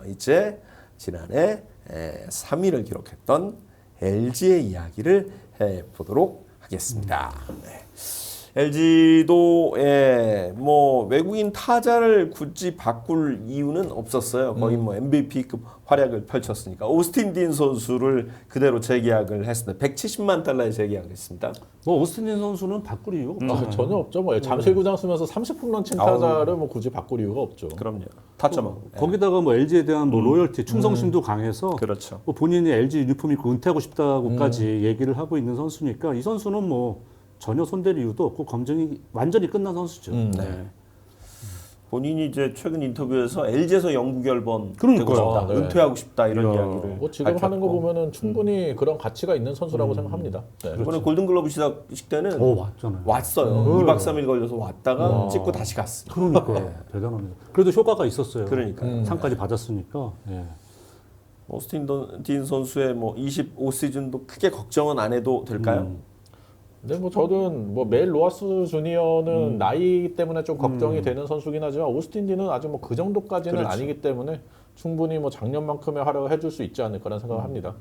이제 지난해 3위를 기록했던 LG의 이야기를 해보도록 하겠습니다. 네. LG도 뭐 외국인 타자를 굳이 바꿀 이유는 없었어요. 거의 뭐 MVP급 활약을 펼쳤으니까 오스틴 딘 선수를 그대로 재계약을 했습니다. 170만 달러에 재계약을 했습니다. 뭐 오스틴 딘 선수는 바꿀 이유가 없죠. 전혀 없죠. 뭐 잠실구장 쓰면서 30홈런 친 타자를 뭐 굳이 바꿀 이유가 없죠. 그럼요. 타점하고. 거기다가 뭐 LG에 대한 뭐 로열티, 충성심도 강해서 그렇죠. 뭐 본인이 LG 유니폼 입고 은퇴하고 싶다고까지 얘기를 하고 있는 선수니까 이 선수는 뭐 전혀 손댈 이유도 없고 검증이 완전히 끝난 선수죠. 네. 본인이 이제 최근 인터뷰에서 LG에서 영구 결번 그러니까요. 되고 싶다, 네. 은퇴하고 싶다 이런 이야기를 뭐 지금 하는 거 밝혔고. 보면은 충분히 그런 가치가 있는 선수라고 생각합니다. 네. 이번에 골든글러브 시상식 때는 왔잖아요. 왔어요. 2박 3일 걸려서 왔다가 찍고 다시 갔습니다. 그러니까 대단합니다. 그래도 효과가 있었어요. 그러니까요. 상까지 받았으니까. 예. 오스틴 딘 선수의 뭐 25시즌도 크게 걱정은 안 해도 될까요? 근데 뭐 저는 뭐 멜 로하스 주니어는 나이 때문에 좀 걱정이 되는 선수긴 하지만 오스틴 딘은 아직 뭐 그 정도까지는 그렇죠. 아니기 때문에 충분히 뭐 작년만큼의 활약을 해줄 수 있지 않을까라는 생각을 합니다.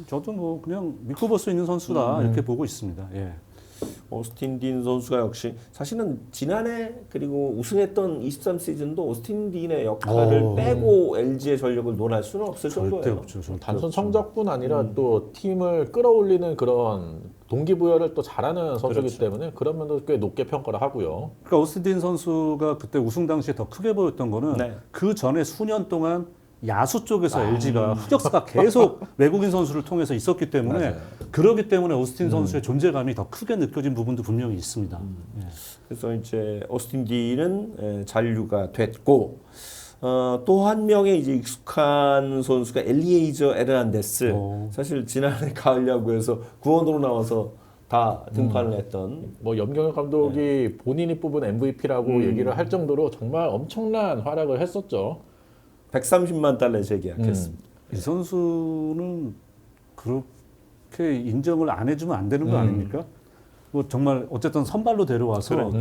저도 뭐 그냥 믿고 볼 수 있는 선수다 이렇게 보고 있습니다. 예. 오스틴 딘 선수가 역시 사실은 지난해 그리고 우승했던 23시즌도 오스틴 딘의 역할을 빼고 LG의 전력을 논할 수는 없을 절대 정도예요. 없죠. 절대 단순 없죠. 성적뿐 아니라 또 팀을 끌어올리는 그런 동기부여를 또 잘하는 선수이기 그렇죠. 때문에 그런 면도 꽤 높게 평가를 하고요. 그러니까 오스틴 딘 선수가 그때 우승 당시에 더 크게 보였던 거는 네. 그 전에 수년 동안 야수 쪽에서 LG가 흑역사가 계속 외국인 선수를 통해서 있었기 때문에 맞아요. 그러기 때문에 오스틴 선수의 존재감이 더 크게 느껴진 부분도 분명히 있습니다. 예. 그래서 이제 오스틴 딘은 잔류가 됐고 또 한 명의 이제 익숙한 선수가 엘리에이저 에르난데스. 사실 지난해 가을 야구에서 구원으로 나와서 다 등판을 했던 뭐 염경엽 감독이 본인이 뽑은 MVP라고 얘기를 할 정도로 정말 엄청난 활약을 했었죠. 130만 달러에 재계약했습니다. 이 선수는 그렇게 인정을 안 해주면 안 되는 거 아닙니까? 뭐 정말 어쨌든 선발로 데려와서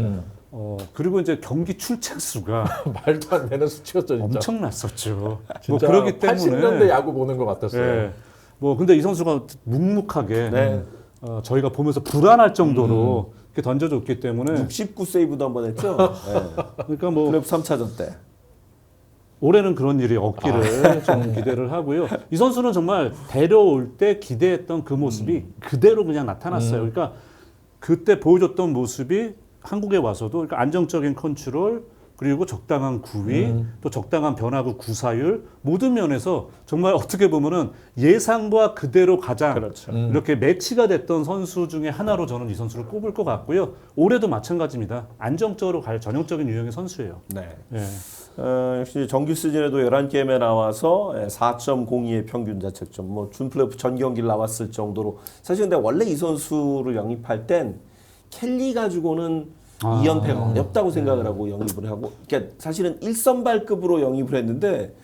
그리고 이제 경기 출첵 수가 말도 안 되는 수치였죠, 진짜. 엄청났었죠. 뭐 진짜 그렇기 때문에 80년대 야구 보는 것 같았어요. 예. 뭐 근데 이 선수가 묵묵하게 네. 저희가 보면서 불안할 정도로 이렇게 던져줬기 때문에 69 세이브도 한번 했죠. 네. 그러니까 뭐 플레이오프 3차전 때. 올해는 그런 일이 없기를 좀 기대를 하고요. 이 선수는 정말 데려올 때 기대했던 그 모습이 그대로 그냥 나타났어요. 그러니까 그때 보여줬던 모습이 한국에 와서도 그러니까 안정적인 컨트롤 그리고 적당한 구위 또 적당한 변화구 구사율 모든 면에서 정말 어떻게 보면은 예상과 그대로 가장 그렇죠. 이렇게 매치가 됐던 선수 중에 하나로 저는 이 선수를 꼽을 것 같고요. 올해도 마찬가지입니다. 안정적으로 갈 전형적인 유형의 선수예요. 네. 예. 역시 정규 시즌에도 11게임에 나와서 4.02의 평균 자책점, 뭐 준플레이오프 전 경기를 나왔을 정도로 사실 근데 원래 이 선수를 영입할 땐 켈리 가지고는 2연패가 어렵다고 생각을 하고 영입을 하고, 그러니까 사실은 1선발급으로 영입을 했는데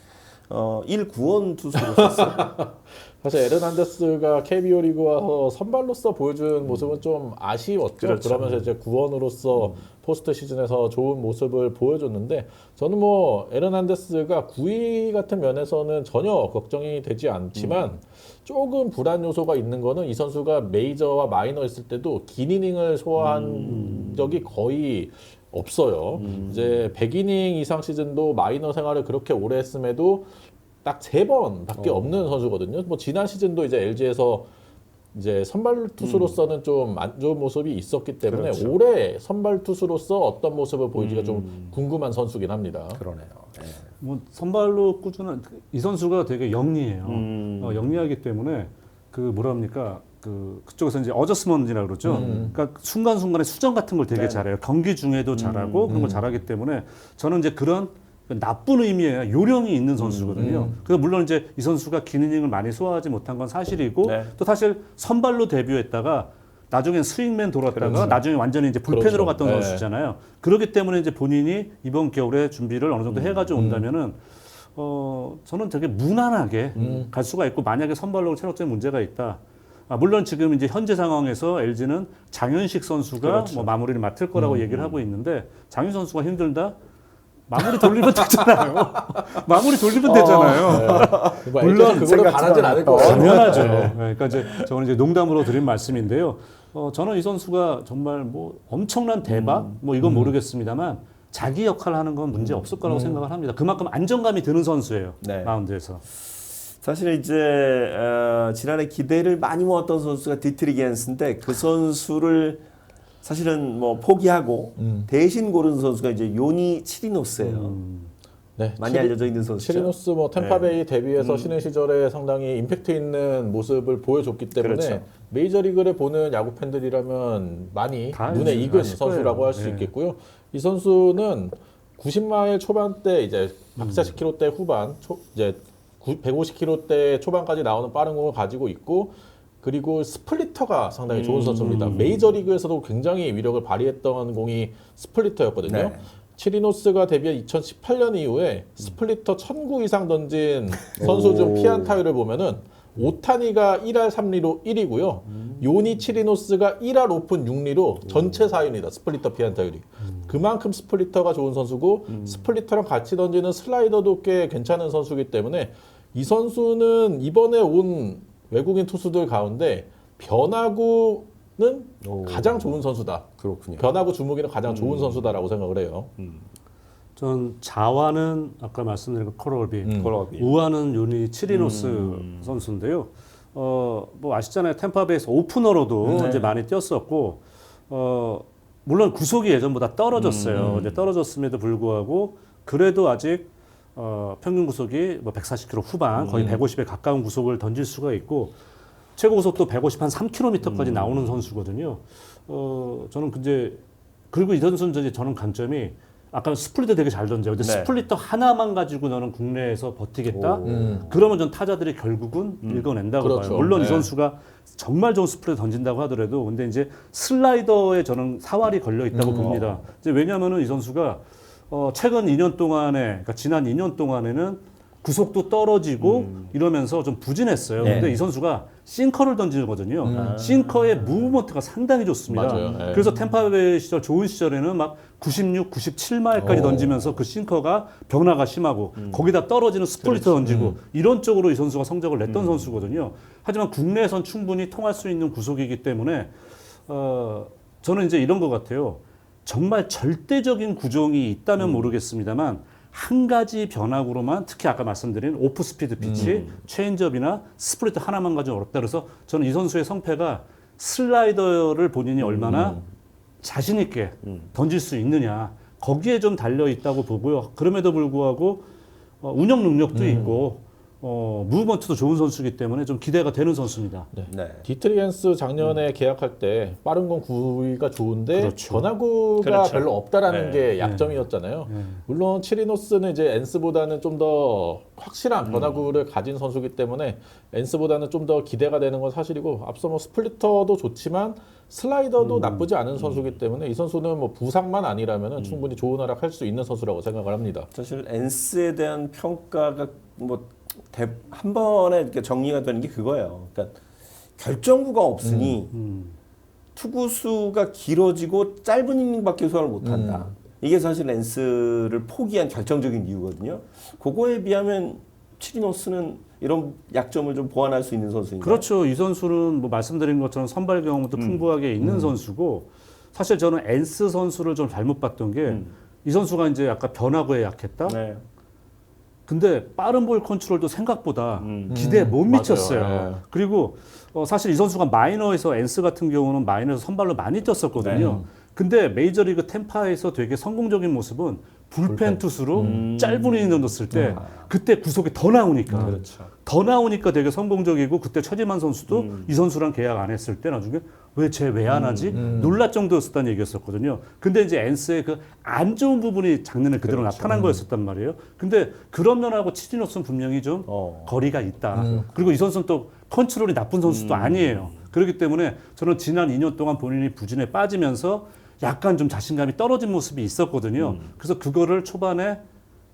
1구원 투수로 썼어요. 사실 에르난데스가 KBO 리그 와서 선발로서 보여준 모습은 좀 아쉬웠죠. 그렇죠. 그러면서 이제 구원으로서 포스트 시즌에서 좋은 모습을 보여줬는데 저는 뭐 에르난데스가 9위 같은 면에서는 전혀 걱정이 되지 않지만 조금 불안 요소가 있는 거는 이 선수가 메이저와 마이너 있을 때도 긴 이닝을 소화한 적이 거의 없어요. 이제 100이닝 이상 시즌도 마이너 생활을 그렇게 오래 했음에도 딱 3번밖에 없는 선수거든요. 뭐 지난 시즌도 이제 LG에서 이제 선발 투수로서는 좀 안 좋은 모습이 있었기 때문에 그렇죠. 올해 선발 투수로서 어떤 모습을 보이지가 좀 궁금한 선수긴 합니다. 그러네요. 네. 뭐 선발로 꾸준한 이 선수가 되게 영리해요. 영리하기 때문에 그 뭐랍니까 그쪽에서 이제 어저스먼트라고 그러죠. 그러니까 순간순간에 수정 같은 걸 되게 네. 잘해요. 경기 중에도 잘하고 그런 걸 잘하기 때문에 저는 이제 그런 나쁜 의미의 아니라 요령이 있는 선수거든요. 그래서 물론 이제 이 선수가 긴 이닝을 많이 소화하지 못한 건 사실이고 네. 또 사실 선발로 데뷔했다가 나중엔 스윙맨 돌았다가 그렇죠. 나중에 완전히 이제 불펜으로 그렇죠. 갔던 네. 선수잖아요. 그렇기 때문에 이제 본인이 이번 겨울에 준비를 어느 정도 해가지고 온다면은 저는 되게 무난하게 갈 수가 있고 만약에 선발로 체력적인 문제가 있다. 물론 지금 이제 현재 상황에서 LG는 장현식 선수가 그렇죠. 뭐 마무리를 맡을 거라고 얘기를 하고 있는데 장현 선수가 힘들다. 마무리 돌리면 되잖아요. 마무리 돌리면 되잖아요. 뭐 물론 물론 그거를 생각지도 바라진 않을 않았다. 거예요. 당연하죠. 네, 그러니까 이제 저는 이제 농담으로 드린 말씀인데요. 저는 이 선수가 정말 뭐 엄청난 대박, 뭐 이건 모르겠습니다만 자기 역할을 하는 건 문제 없을 거라고 생각을 합니다. 그만큼 안정감이 드는 선수예요. 네. 마운드에서. 사실 이제 지난해 기대를 많이 모았던 선수가 디트리 겐스인데 그 선수를 사실은 뭐 포기하고 대신 고른 선수가 이제 요니 치리노스예요. 네, 많이 알려져 있는 선수죠. 치리노스 뭐 템파베이 데뷔해서 신인 시절에 상당히 임팩트 있는 모습을 보여줬기 때문에 그렇죠. 메이저리그를 보는 야구 팬들이라면 많이 다 눈에 익은 아실 선수라고 거예요. 할 수 네. 있겠고요. 이 선수는 90마일 초반대 이제 140km대 후반, 이제 150km대 초반까지 나오는 빠른 공을 가지고 있고 그리고 스플리터가 상당히 좋은 선수입니다. 메이저리그에서도 굉장히 위력을 발휘했던 공이 스플리터였거든요. 네. 치리노스가 데뷔한 2018년 이후에 스플리터 1009 이상 던진 선수 중 피안타율을 보면은 오타니가 1할 3리로 1위고요. 요니 치리노스가 1할 오픈 6리로 전체 4위입니다. 스플리터 피안타율이. 그만큼 스플리터가 좋은 선수고 스플리터랑 같이 던지는 슬라이더도 꽤 괜찮은 선수이기 때문에 이 선수는 이번에 온 외국인 투수들 가운데 변화구는 가장 좋은 선수다. 그렇군요. 변화구 주무기는 가장 좋은 선수다라고 생각을 해요. 전 자와는 아까 말씀드린 코럴비, 콜라비. 우아는 요니 치리노스 선수인데요. 뭐 아시잖아요. 템파베이에서 오프너로도 이제 많이 뛰었었고, 물론 구속이 예전보다 떨어졌어요. 이제 떨어졌음에도 불구하고 그래도 아직 평균 구속이 뭐 140km 후반, 거의 150에 가까운 구속을 던질 수가 있고 최고 구속도 150 한 3km까지 나오는 선수거든요. 저는 이제 그리고 이 선수는 이제 저는 관점이 아까 스플리터 되게 잘 던져요. 근데 네. 스플리터 하나만 가지고 너는 국내에서 버티겠다? 그러면 전 타자들이 결국은 읽어낸다고 그렇죠. 봐요. 물론 이 네. 선수가 정말 좋은 스플리터 던진다고 하더라도 근데 이제 슬라이더에 저는 사활이 걸려 있다고 봅니다. 이제 왜냐하면은 이 선수가 최근 2년 동안에, 그러니까 지난 2년 동안에는 구속도 떨어지고 이러면서 좀 부진했어요. 네. 근데 이 선수가 싱커를 던지거든요. 싱커의 무브먼트가 상당히 좋습니다. 맞아요. 네. 그래서 템파베이 시절 좋은 시절에는 막 96, 97마일까지 던지면서 그 싱커가 변화가 심하고 거기다 떨어지는 스플리터 던지고 이런 쪽으로 이 선수가 성적을 냈던 선수거든요. 하지만 국내에선 충분히 통할 수 있는 구속이기 때문에 저는 이제 이런 것 같아요. 정말 절대적인 구종이 있다면 모르겠습니다만 한 가지 변화구로만 특히 아까 말씀드린 오프 스피드 피치, 체인지업이나 스플리트 하나만 가지고 어렵다. 그래서 저는 이 선수의 성패가 슬라이더를 본인이 얼마나 자신 있게 던질 수 있느냐 거기에 좀 달려 있다고 보고요. 그럼에도 불구하고 운영 능력도 있고 무브먼트도 좋은 선수이기 때문에 좀 기대가 되는 선수입니다. 네. 디트리겐스 작년에 계약할 때 빠른 공 구위가 좋은데 그렇죠. 변화구가 그렇죠. 별로 없다라는 네. 게 약점이었잖아요. 물론 치리노스는 이제 엔스보다는 좀 더 확실한 변화구를 가진 선수이기 때문에 엔스보다는 좀 더 기대가 되는 건 사실이고 앞서 뭐 스플리터도 좋지만 슬라이더도 나쁘지 않은 선수이기 때문에 이 선수는 뭐 부상만 아니라면 충분히 좋은 활약할 수 있는 선수라고 생각을 합니다. 사실 엔스에 대한 평가가 뭐 한 번에 이렇게 정리가 되는 게 그거예요. 그러니까 결정구가 없으니 투구수가 길어지고 짧은 이닝밖에 소화를 못한다. 이게 사실 엔스를 포기한 결정적인 이유거든요. 그거에 비하면 치리노스는 이런 약점을 좀 보완할 수 있는 선수입니다. 그렇죠. 이 선수는 뭐 말씀드린 것처럼 선발 경험도 풍부하게 있는 선수고 사실 저는 엔스 선수를 좀 잘못 봤던 게 이 선수가 이제 아까 변화구에 약했다. 네. 근데 빠른 볼 컨트롤도 생각보다 기대에 못 미쳤어요. 맞아요. 그리고 사실 이 선수가 마이너에서 엔스 같은 경우는 마이너에서 선발로 많이 뛰었었거든요. 근데 메이저리그 템파에서 되게 성공적인 모습은 불펜 투수로 짧은 이닝 던졌을 때 그때 구속이 더 나오니까 그렇죠. 더 나오니까 되게 성공적이고 그때 최지만 선수도 이 선수랑 계약 안 했을 때 나중에 왜 쟤 왜 안 하지? 놀랄 정도였었다는 얘기였었거든요. 근데 이제 엔스의 그 안 좋은 부분이 작년에 그대로 나타난 거였었단 말이에요. 근데 그런 면하고 치리노스는 분명히 좀 거리가 있다. 그리고 이 선수는 또 컨트롤이 나쁜 선수도 아니에요. 그렇기 때문에 저는 지난 2년 동안 본인이 부진에 빠지면서 약간 좀 자신감이 떨어진 모습이 있었거든요. 그래서 그거를 초반에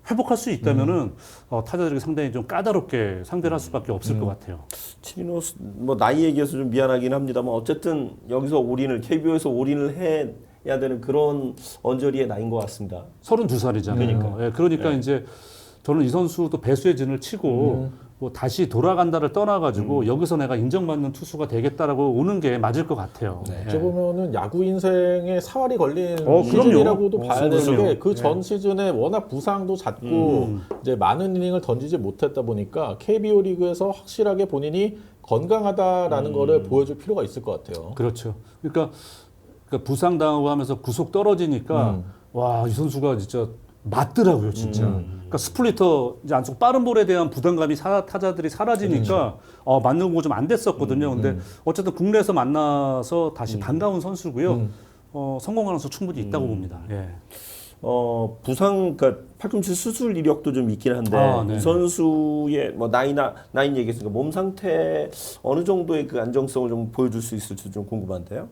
회복할 수 있다면은 타자들이 상당히 좀 까다롭게 상대를 할 수밖에 없을 것 같아요. 치리노스 뭐 나이 얘기해서 좀 미안하긴 합니다만 어쨌든 여기서 올인을 KBO에서 올인을 되는 그런 언저리의 나이인 것 같습니다. 32살이잖아요. 그러니까 이제 저는 이 선수도 배수의 진을 치고 뭐 다시 돌아간다를 떠나가지고 여기서 내가 인정받는 투수가 되겠다라고 오는 게 맞을 것 같아요. 어찌 보면은 야구 인생에 사활이 걸린 그럼요. 시즌이라고도 봐야 되는 그럼요. 게 그 전 시즌에 워낙 부상도 잦고 이제 많은 이닝을 던지지 못했다 보니까 KBO 리그에서 확실하게 본인이 건강하다라는 거를 보여줄 필요가 있을 것 같아요. 그렇죠. 그러니까 부상 당하고 하면서 구속 떨어지니까 와, 이 선수가 진짜 맞더라고요, 진짜. 그러니까 스플리터 이제 안쪽 빠른 볼에 대한 부담감이 타자들이 사라지니까 맞는 거 좀 안 됐었거든요. 근데 어쨌든 국내에서 만나서 다시 반가운 선수고요. 성공하는 선수 충분히 있다고 봅니다. 예. 부상, 그러니까 팔꿈치 수술 이력도 좀 있긴 한데 네네. 이 선수의 뭐 나이 얘기했으니까 몸 상태 어느 정도의 그 안정성을 좀 보여줄 수 있을지 좀 궁금한데요.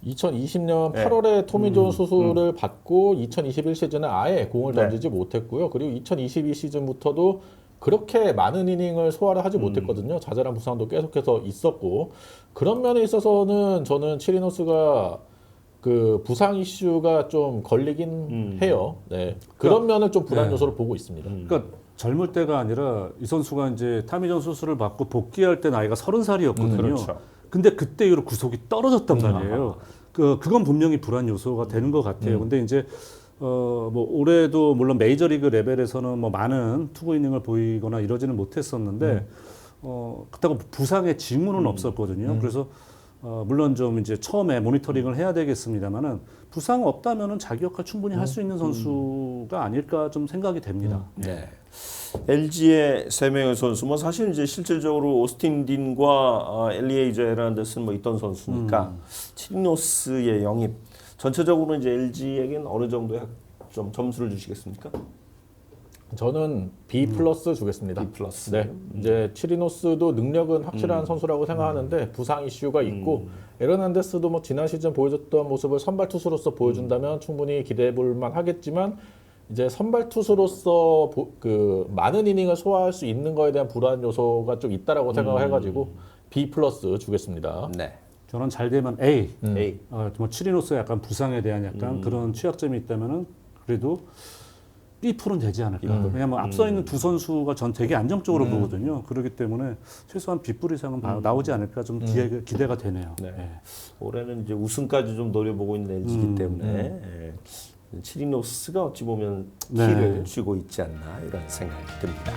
2020년 8월에 토미존 수술을 받고 2021 시즌에 아예 공을 던지지 못했고요. 그리고 2022 시즌부터도 그렇게 많은 이닝을 소화를 하지 못했거든요. 자잘한 부상도 계속해서 있었고 그런 면에 있어서는 저는 치리노스가 그 부상 이슈가 좀 걸리긴 해요. 네. 그런 면을 좀 불안 요소로 보고 있습니다. 그러니까 젊을 때가 아니라 이 선수가 이제 타미전 수술을 받고 복귀할 때 나이가 30살이었거든요. 그렇죠. 근데 그때 이후로 구속이 떨어졌단 말이에요. 그건 분명히 불안 요소가 되는 것 같아요. 근데 이제 뭐 올해도 물론 메이저리그 레벨에서는 뭐 많은 투구 이닝을 보이거나 이러지는 못했었는데 그렇다고 부상의 징후는 없었거든요. 그래서 물론 좀 이제 처음에 모니터링을 해야 되겠습니다만은 부상 없다면은 자기 역할 충분히 할 수 있는 선수가 아닐까 좀 생각이 됩니다. 네. LG의 세 명의 선수, 뭐 사실 이제 실질적으로 오스틴 딘과 엘리에이저 에란데스는 뭐 있던 선수니까 치리노스의 영입 전체적으로 이제 LG에게는 어느 정도의 좀 점수를 주시겠습니까? 저는 B 플러스 주겠습니다. B 플러스. 네, 이제 치리노스도 능력은 확실한 선수라고 생각하는데 부상 이슈가 있고 에르난데스도 뭐 지난 시즌 보여줬던 모습을 선발 투수로서 보여준다면 충분히 기대해 볼 만하겠지만 이제 선발 투수로서 그 많은 이닝을 소화할 수 있는 거에 대한 불안 요소가 좀 있다라고 생각을 해가지고 B 플러스 주겠습니다. 네. 저는 잘 되면 A. A. 뭐 치리노스의 약간 부상에 대한 약간 그런 취약점이 있다면은 그래도 B풀은 되지 않을까. 왜냐하면 앞서 있는 두 선수가 전 되게 안정적으로 보거든요. 그렇기 때문에 최소한 B풀 이상은 나오지 않을까 좀 기대가 되네요. 네. 예. 올해는 이제 우승까지 좀 노려보고 있는 LG이기 때문에 치리노스가 어찌 보면 키를 쥐고 있지 않나 이런 생각이 듭니다.